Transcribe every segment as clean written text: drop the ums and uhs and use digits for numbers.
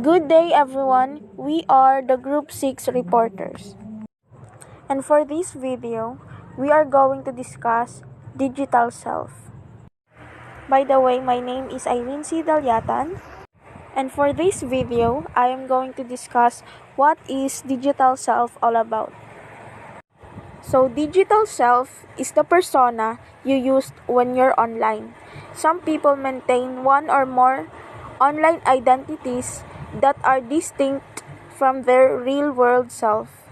Good day, everyone. We are the Group 6 reporters. And for this video, we are going to discuss digital self. By the way, my name is Irene C. Dalyatan. And for this video, I am going to discuss what is digital self all about. So, digital self is the persona you use when you're online. Some people maintain one or more online identities that are distinct from their real-world self.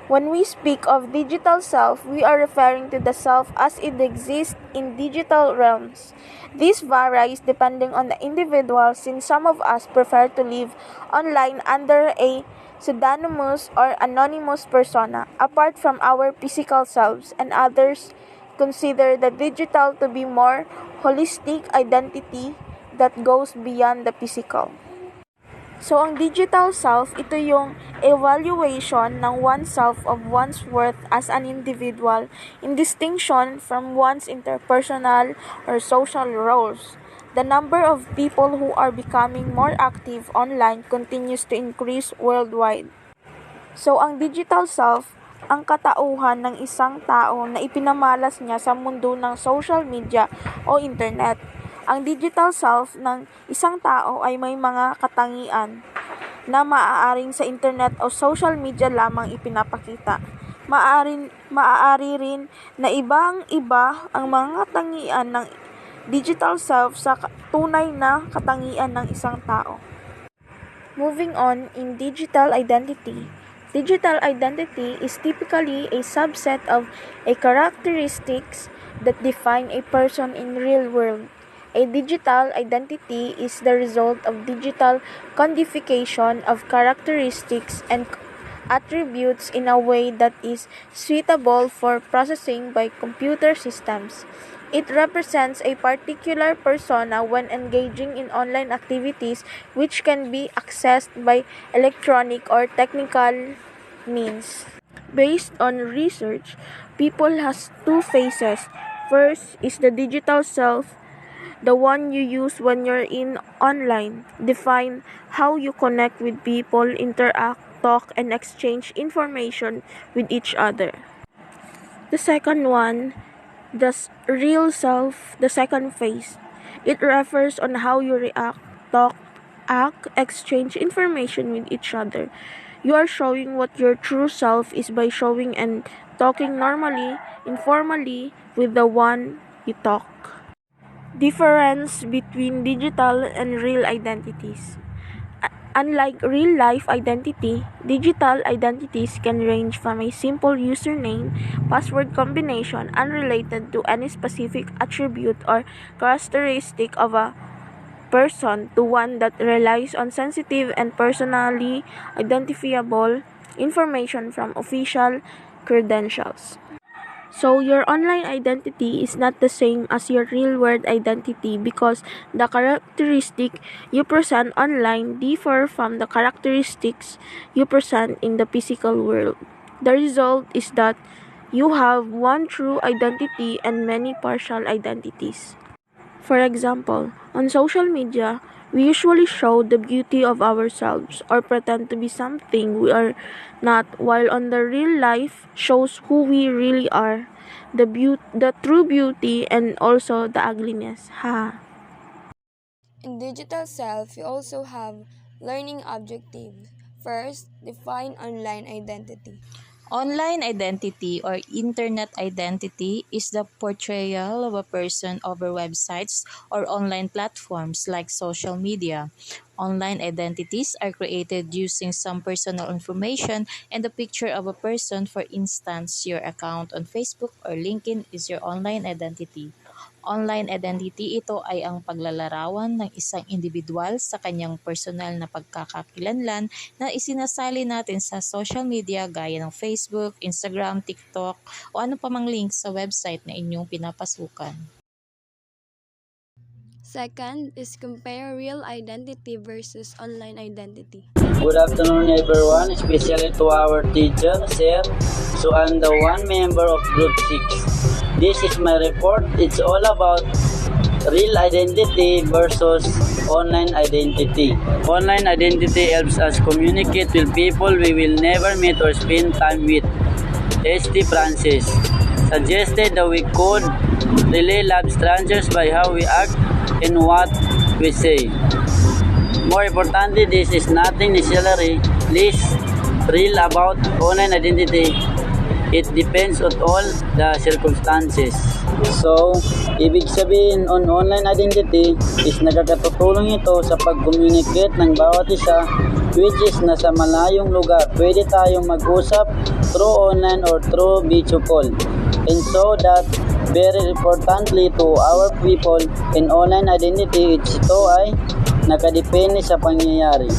When we speak of digital self, we are referring to the self as it exists in digital realms. This varies depending on the individual, since some of us prefer to live online under a pseudonymous or anonymous persona, apart from our physical selves, and others consider the digital to be more holistic identity that goes beyond the physical. So, ang digital self, ito yung evaluation ng oneself of one's worth as an individual in distinction from one's interpersonal or social roles. The number of people who are becoming more active online continues to increase worldwide. So, ang digital self, ang katauhan ng isang tao na ipinamalas niya sa mundo ng social media o internet. Ang digital self ng isang tao ay may mga katangian na maaaring sa internet o social media lamang ipinapakita. Maaari rin na ibang-iba ang mga katangian ng digital self sa tunay na katangian ng isang tao. Moving on in digital identity. Digital identity is typically a subset of a characteristics that define a person in real world. A digital identity is the result of digital codification of characteristics and attributes in a way that is suitable for processing by computer systems. It represents a particular persona when engaging in online activities which can be accessed by electronic or technical means. Based on research, people has two phases. First is the digital self, the one you use when you're in online. Define how you connect with people, interact, talk, and exchange information with each other. The second one, the real self, the second phase. It refers on how you react, talk, act, exchange information with each other. You are showing what your true self is by showing and talking normally, informally with the one you talk. Difference between digital and real identities. Unlike real-life identity, digital identities can range from a simple username, password combination unrelated to any specific attribute or characteristic of a person to one that relies on sensitive and personally identifiable information from official credentials. So, your online identity is not the same as your real-world identity because the characteristic you present online differ from the characteristics you present in the physical world. The result is that you have one true identity and many partial identities. For example, on social media, we usually show the beauty of ourselves or pretend to be something we are not, while on the real life shows who we really are, the true beauty and also the ugliness. In digital self, we also have learning objectives. First, define online identity. Online identity or internet identity is the portrayal of a person over websites or online platforms like social media. Online identities are created using some personal information and a picture of a person. For instance, your account on Facebook or LinkedIn is your online identity. Online identity, ito ay ang paglalarawan ng isang individual sa kanyang personal na pagkakakilanlan na isinasali natin sa social media gaya ng Facebook, Instagram, TikTok o ano pa mang link sa website na inyong pinapasukan. Second is compare real identity versus online identity. Good afternoon everyone, especially to our teacher, sir. So I'm the one member of Group 6. This is my report. It's all about Real identity versus online identity. Online identity helps us communicate with people we will never meet or spend time with. S.T. Francis suggested that we could really love strangers by how we act and what we say. More importantly, this is nothing necessarily less real about online identity. It depends on all the circumstances. So, ibig sabihin on online identity is nakakatutulong ito sa pag-communicate ng bawat isa which is nasa malayong lugar. Pwede tayong mag-usap through online or through video call. And so that very importantly to our people in online identity, ito ay nakadepende sa pangyayari.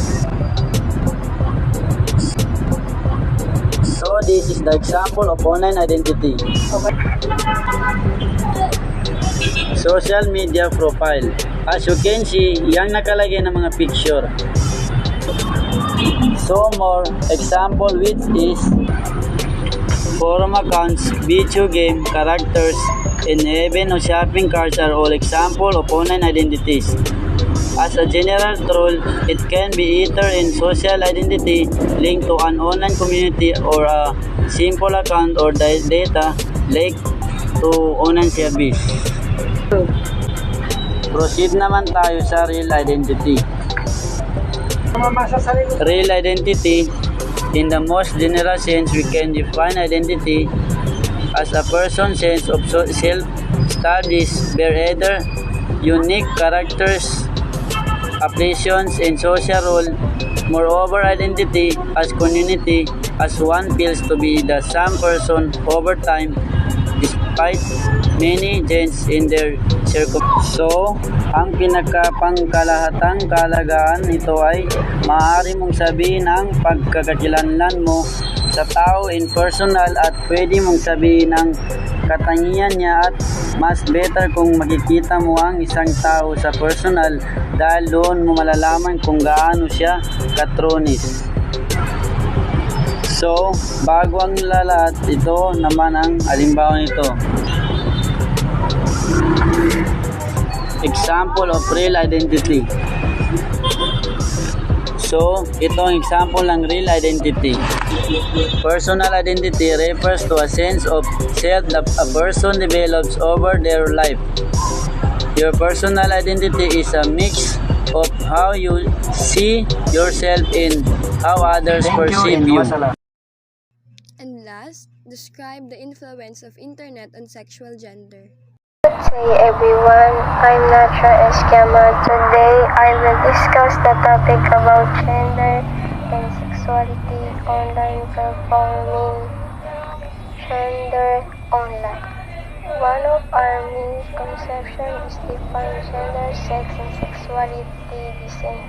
So this is the example of online identity. Social media profile. As you can see, yang nakalagay ng mga picture. So more example which is forum accounts, video game, characters, and even shopping carts are all example of online identities. As a general rule, it can be either in social identity linked to an online community or a simple account or data linked to online service. Proceed naman tayo sa real identity. Real identity, in the most general sense, we can define identity as a person's sense of self-established, bear either unique characters, affiliations, and social role. Moreover, identity as community, as one feels to be the same person over time, despite many changes in their circumstances. So, ang pinakapangkalahatang kalagaan nito ay maaari mong sabihin ang pagkakakilanlan mo sa tao in personal at pwede mong sabihin ang katangian niya at mas better kung makikita mo ang isang tao sa personal dahil doon mo malalaman kung gaano siya katronis. So, bago ang lahat, ito naman ang halimbawa nito. Example of real identity. So, ito ang example ng real identity. Personal identity refers to a sense of self that a person develops over their life. Your personal identity is a mix of how you see yourself and how others perceive you. And last, describe the influence of internet on sexual gender. Hey everyone, I'm Natra Escama. Today I will discuss the topic about gender and sexuality online performing gender online. One of our misconceptions is define gender, sex, and sexuality the same.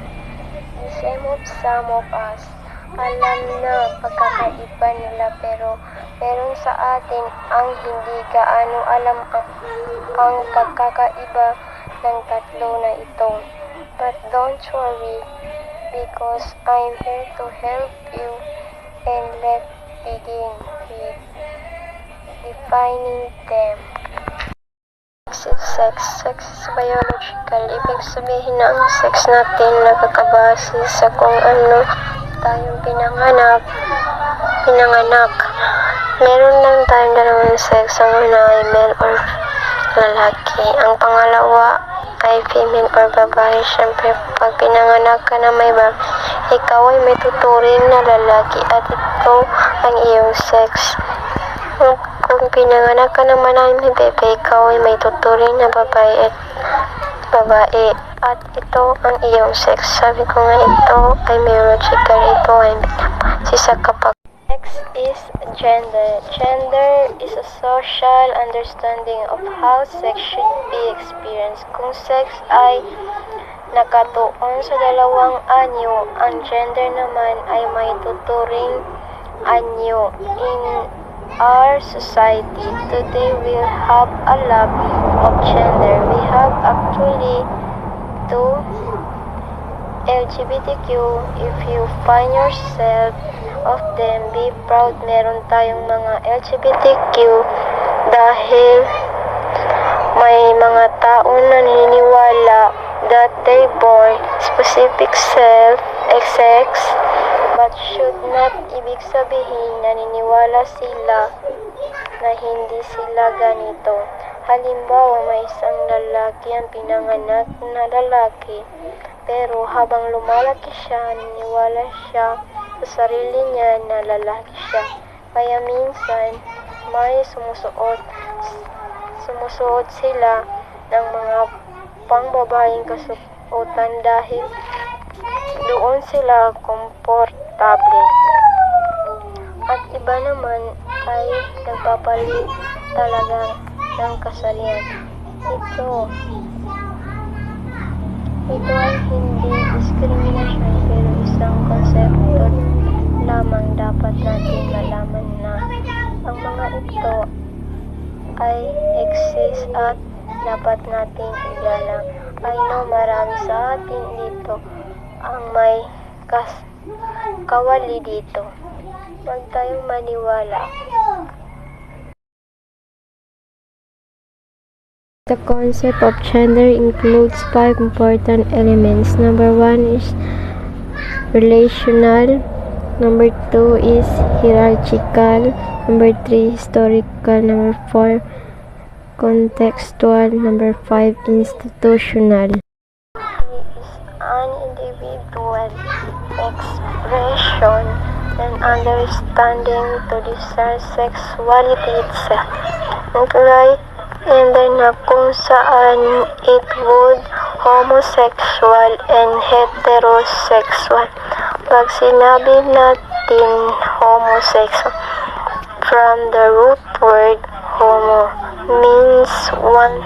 The same of some of us. Alam na pagkakaiba nila pero meron sa atin ang hindi gaano alam ang pagkakaiba ng tatlo na ito. But don't worry because I'm here to help you and let's begin with defining them. Sex is biological. Ibig sabihin na ang sex natin nakakabase sa kung ano tayong pinanganak. Meron lang tayong dalawang sex. Ang una ay male or lalaki. Ang pangalawa ay female or babae. Siyempre, pag pinanganak ka na may ikaw ay may tuturing na lalaki at ito ang iyong sex. Kung pinanganak ka naman ay may bebe, ikaw ay may tuturing na babae at ito ang iyong sex. Sabi ko nga ito ay biological, ito ay sa kapag. Next is gender. Gender is a social understanding of how sex should be experienced. Kung sex ay nakatuon sa dalawang anyo, ang gender naman ay may tuturing anyo. In our society today we have a lot of gender. We have actually two LGBTQ. If you find yourself of them, be proud. Meron tayong mga LGBTQ dahil May mga tao na naniniwala that they born specific self exists, but should not ibig sabihin naniniwala sila na hindi sila ganito. Halimbawa, may isang lalaki ang pinanganak na lalaki, pero habang lumalaki siya, naniniwala siya sa sarili niya na lalaki siya. Kaya minsan, may sumusuot sila ng mga pangbabaeng kasuotan dahil doon sila komportable. At iba naman ay nagpapalit talaga ng kasarian. Ito ay hindi diskriminasyon, pero isang konsepto lamang. Dapat natin malaman na ang mga ito ay exist at dapat natin igalang. I know marami sa atin dito ang may kawali dito. Huwag tayong maniwala. The concept of gender includes 5 important elements. Number 1 is relational. Number 2 is hierarchical. Number 3, historical. Number 4, contextual. Number 5, institutional. It is an individual expression and understanding to discern sexuality itself. And then kung saan it would homosexual and heterosexual. Pag sinabi natin homosexual, from the root word homo means one,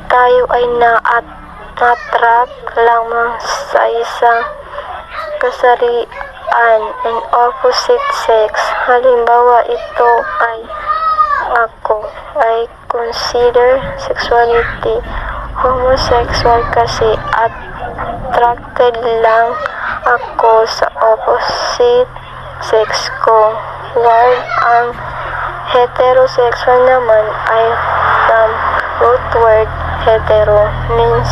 tayo ay na-attract lamang sa isang kasarian and opposite sex. Halimbawa, ito ay ako ay consider sexuality homosexual kasi attracted lang ako sa opposite sex ko. While ang heterosexual naman ay from root word hetero means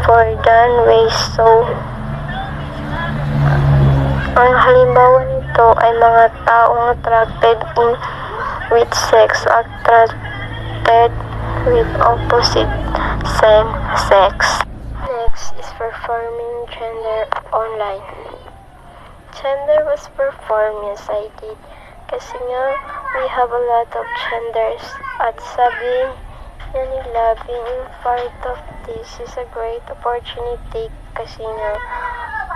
for done way. So, ang halimbawa nito ay mga taong attracted with sex, attracted with opposite same sex. Next is performing gender online. Gender was performed, yes I did. Kasi nga, we have a lot of genders. At sabi nga nila, being part of this is a great opportunity kasi nga,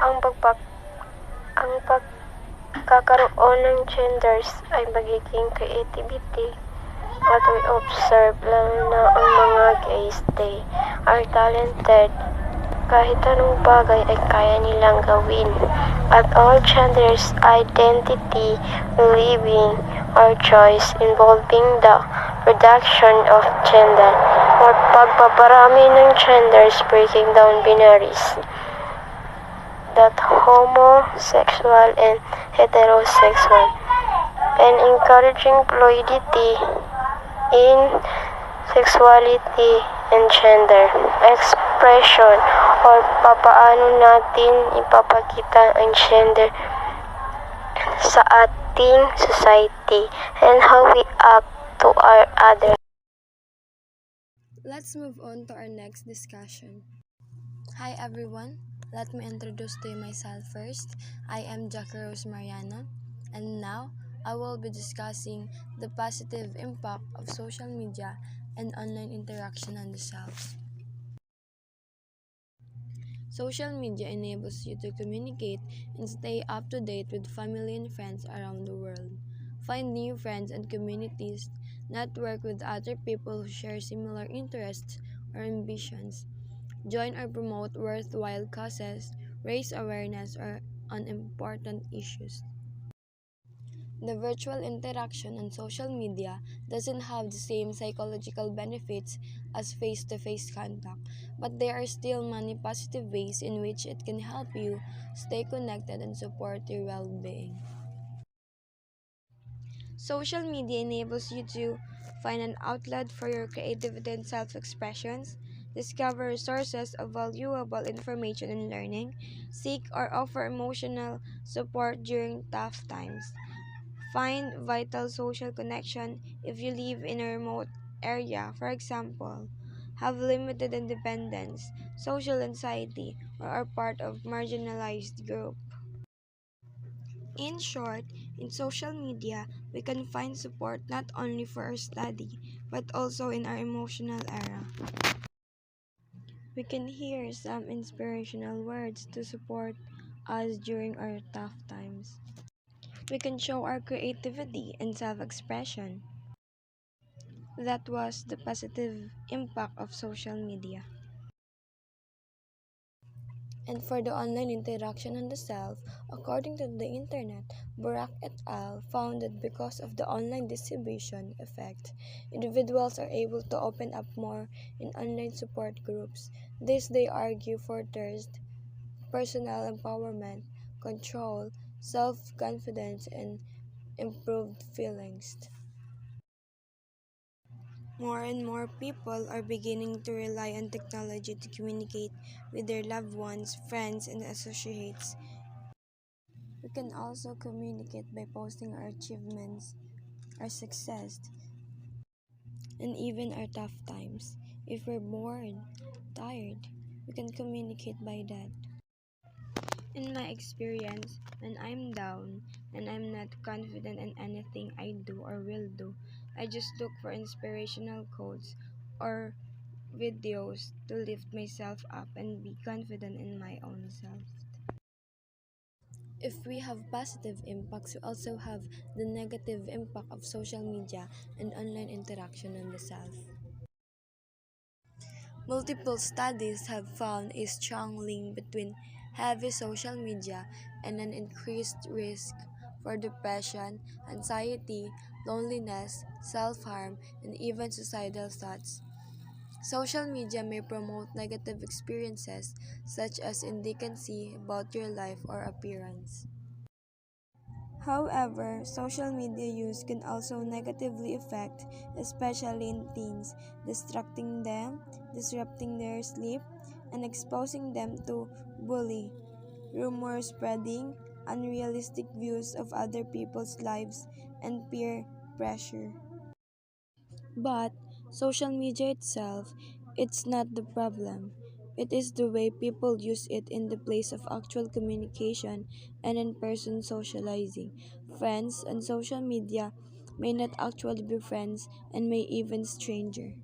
ang pagkakaroon ng genders ay magiging creativity. At we observe lalo na ang mga gays, they are talented. Kahit anong bagay ay kaya nilang gawin. At all genders identity, believing, or choice involving the reduction of gender or pagpaparami ng genders, breaking down binaries that homosexual and heterosexual, and encouraging fluidity in sexuality and gender expression, or papaano natin ipapakita ang gender sa ating society and how we act to our others. Let's move on to our next discussion. Hi everyone, let me introduce to you myself first. I am Jackie Rose Mariana, and now I will be discussing the positive impact of social media and online interaction on the self. Social media enables you to communicate and stay up to date with family and friends around the world. Find new friends and communities, network with other people who share similar interests or ambitions, join or promote worthwhile causes, raise awareness on important issues. The virtual interaction on social media doesn't have the same psychological benefits as face-to-face contact, but there are still many positive ways in which it can help you stay connected and support your well-being. Social media enables you to find an outlet for your creativity and self-expressions, discover resources of valuable information and learning, seek or offer emotional support during tough times. Find vital social connection if you live in a remote area, for example, have limited independence, social anxiety, or are part of marginalized group. In short, in social media, we can find support not only for our study, but also in our emotional era. We can hear some inspirational words to support us during our tough times. We can show our creativity and self-expression. That was the positive impact of social media. And for the online interaction on the self, according to the internet, Barak et al. Found that because of the online distribution effect, individuals are able to open up more in online support groups. This, they argue, furthers personal empowerment, control, self-confidence, and improved feelings. More and more people are beginning to rely on technology to communicate with their loved ones, friends, and associates. We can also communicate by posting our achievements, our success, and even our tough times. If we're bored, tired, we can communicate by that. In my experience, when I'm down and I'm not confident in anything I do or will do, I just look for inspirational quotes or videos to lift myself up and be confident in my own self. If we have positive impacts, we also have the negative impact of social media and online interaction on the self. Multiple studies have found a strong link between heavy social media and an increased risk for depression, anxiety, loneliness, self-harm, and even suicidal thoughts. Social media may promote negative experiences such as indicancy about your life or appearance. However, social media use can also negatively affect, especially in teens, distracting them, disrupting their sleep, and exposing them to bullying, rumor spreading, unrealistic views of other people's lives, and peer pressure. But social media itself, it's not the problem. It is the way people use it in the place of actual communication and in-person socializing. Friends on social media may not actually be friends and may even stranger.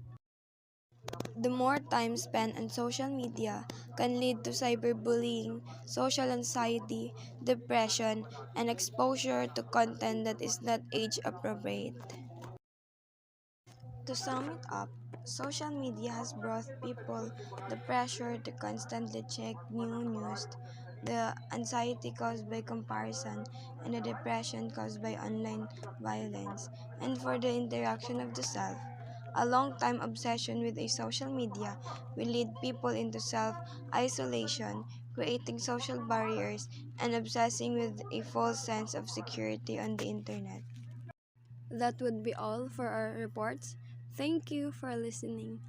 The more time spent on social media can lead to cyberbullying, social anxiety, depression, and exposure to content that is not age appropriate. To sum it up, social media has brought people the pressure to constantly check new news, the anxiety caused by comparison, and the depression caused by online violence, and for the interaction of the self. A long-time obsession with a social media will lead people into self-isolation, creating social barriers, and obsessing with a false sense of security on the internet. That would be all for our reports. Thank you for listening.